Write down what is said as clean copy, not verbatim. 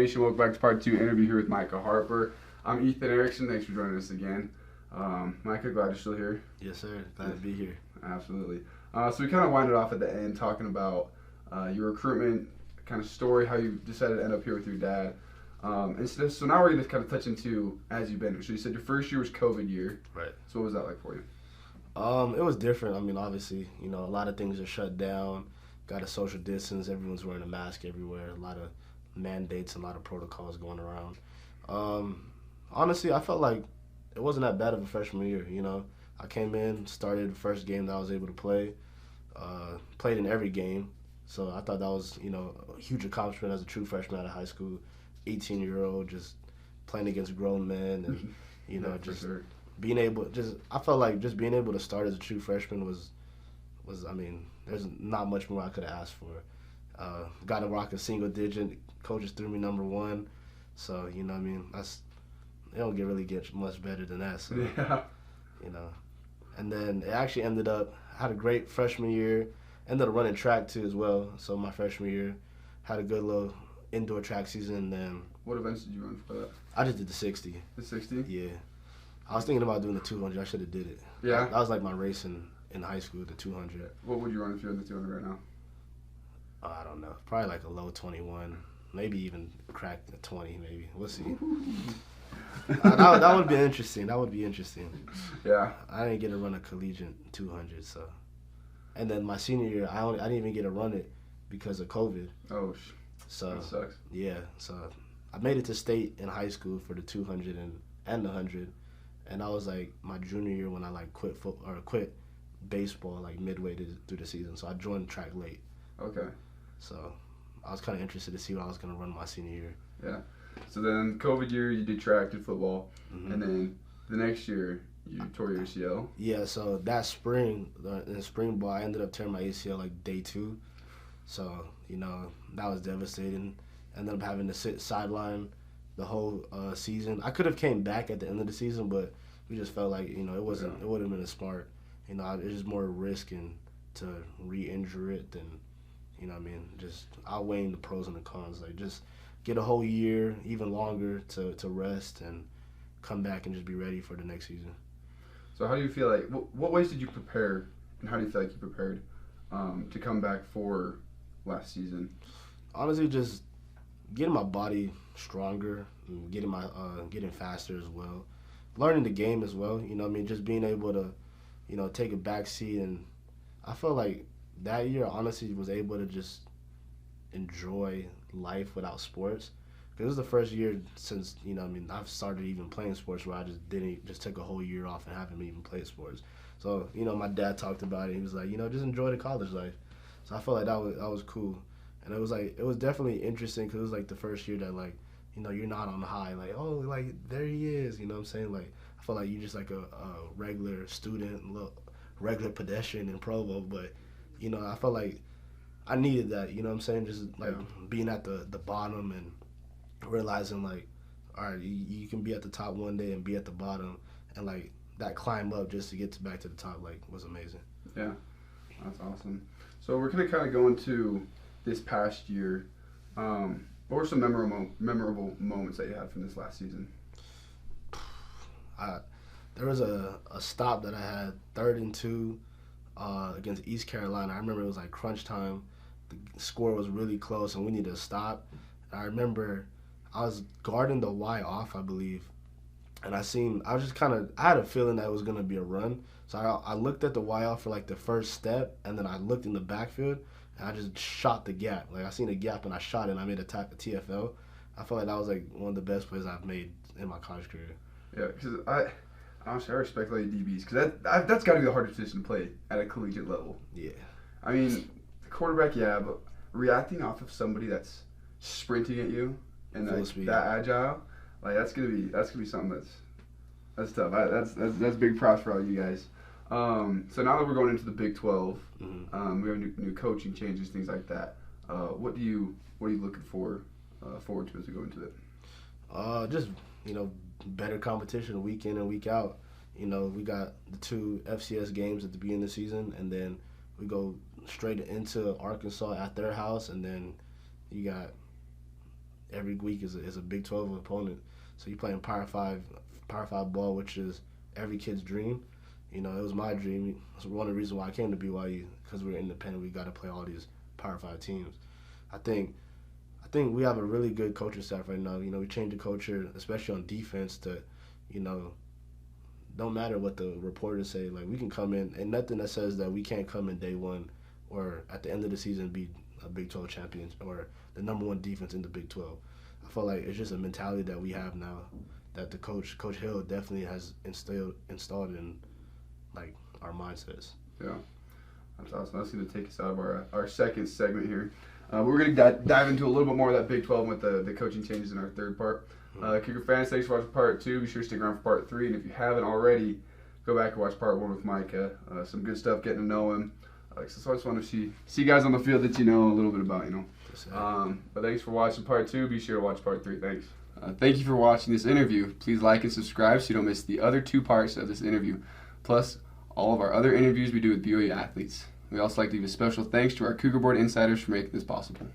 Nation? Welcome back to part 2 interview here with Micah Harper. I'm Ethan Erickson. Thanks for joining us again. Micah, glad you're still here. Yes, sir. Glad to be here. Absolutely. So we kind of winded off at the end talking about your recruitment kind of story, how you decided to end up here with your dad. So now we're going to kind of touch into as you've been. So you said your first year was COVID year. Right. So what was that like for you? It was different. I mean, obviously, a lot of things are shut down. Got a social distance. Everyone's wearing a mask everywhere. A lot of mandates, a lot of protocols going around. Honestly, I felt like it wasn't that bad of a freshman year. I came in, started the first game that I was able to play, played in every game. So I thought that was, a huge accomplishment as a true freshman out of high school, 18-year-old, just playing against grown men and, just sure. being able, I felt like just being able to start as a true freshman was I mean, there's not much more I could have asked for. Got to rock a single digit. Coaches threw me number 1. So, it don't really get much better than that. So, yeah. And then it actually ended up, had a great freshman year, ended up running track too as well. So my freshman year, had a good little indoor track season. And then What events did you run for that? I just did the 60. The 60? Yeah. I was thinking about doing the 200. I should have did it. Yeah? That was like my race in high school, the 200. What would you run if you're in the 200 right now? I don't know. Probably like a low 21. Maybe even crack a 20 maybe. We'll see. That would be interesting. That would be interesting. Yeah. I didn't get to run a collegiate 200, so. And then my senior year, I didn't even get to run it because of COVID. Oh, so that sucks. Yeah, so I made it to state in high school for the 200 and the 100, and that was like my junior year when I like quit baseball like midway through the season. So I joined track late. Okay. So I was kind of interested to see what I was gonna run my senior year. Yeah. So then COVID year, you did track, did football, Mm-hmm. and then the next year, you tore your ACL. Yeah, so that spring, in the spring ball, I ended up tearing my ACL like day 2. So, that was devastating. Ended up having to sit sideline the whole season. I could have came back at the end of the season, but we just felt like, it would have been a smart, it's just more risk and to re-injure it than, just outweighing the pros and the cons. Like, just get a whole year, even longer, to rest and come back and just be ready for the next season. So how do you feel like, what ways did you prepare, and how do you feel like you prepared to come back for last season? Honestly, just getting my body stronger, and getting faster as well. Learning the game as well, just being able to, take a back seat. And I felt like that year, honestly, was able to just enjoy life without sports. Because it was the first year since, I've started even playing sports where I just took a whole year off and haven't even played sports. So, my dad talked about it. He was like, just enjoy the college life. So I felt like that was cool. And it was definitely interesting because it was like the first year that like, you're not on the high. Like, oh, like there he is. You know what I'm saying? Like, I felt like you're just like a regular student, regular pedestrian in Provo. But, I felt like I needed that. You know what I'm saying? Just like being at the bottom and realizing like, all right, you can be at the top one day and be at the bottom, and like that climb up just to get back to the top like was amazing. Yeah, that's awesome. So we're gonna kind of go into this past year. What were some memorable moments that you had from this last season? There was a stop that I had 3rd and 2 against East Carolina. I remember it was like crunch time. The score was really close and we needed to stop. And I remember I was guarding the Y off, I believe, and I had a feeling that it was gonna be a run. So I looked at the Y off for like the first step, and then I looked in the backfield, and I just shot the gap. Like I seen the gap and I shot it, and I made a TFL. I felt like that was like one of the best plays I've made in my college career. Yeah, because honestly I respect all you DBs because that's got to be the hardest position to play at a collegiate level. Yeah. I mean, the quarterback, yeah, but reacting off of somebody that's sprinting at you and that agile, like that's gonna be something that's tough. That's big props for all you guys. So now that we're going into the Big 12, Mm-hmm. we have new coaching changes, things like that. What are you looking forward to as we go into it? Just better competition week in and week out. We got the 2 FCS games at the beginning of the season, and then we go straight into Arkansas at their house, and then you got every week is a Big 12 opponent. So you're playing Power 5 ball, which is every kid's dream. You know, it was my dream. It's one of the reasons why I came to BYU, because we're independent. We got to play all these Power 5 teams. I think we have a really good coaching staff right now. You know, we changed the culture, especially on defense, to, you know, don't matter what the reporters say. Like, we can come in, and nothing that says that we can't come in day one or at the end of the season be a Big 12 champion or the number one defense in the Big 12. I feel like it's just a mentality that we have now that the Coach Hill definitely has installed in, like, our mindsets. Yeah, that's awesome. That's going to take us out of our second segment here. We're going to dive into a little bit more of that Big 12 with the coaching changes in our third part. Cougar fans, thanks for watching part 2. Be sure to stick around for part 3. And if you haven't already, go back and watch part 1 with Micah. Some good stuff, getting to know him. So I just want to see guys on the field that you know a little bit about, you know. But thanks for watching part 2. Be sure to watch part 3. Thanks. Thank you for watching this interview. Please like and subscribe so you don't miss the other 2 parts of this interview, plus all of our other interviews we do with BYU athletes. We also like to give a special thanks to our Cougar Board insiders for making this possible.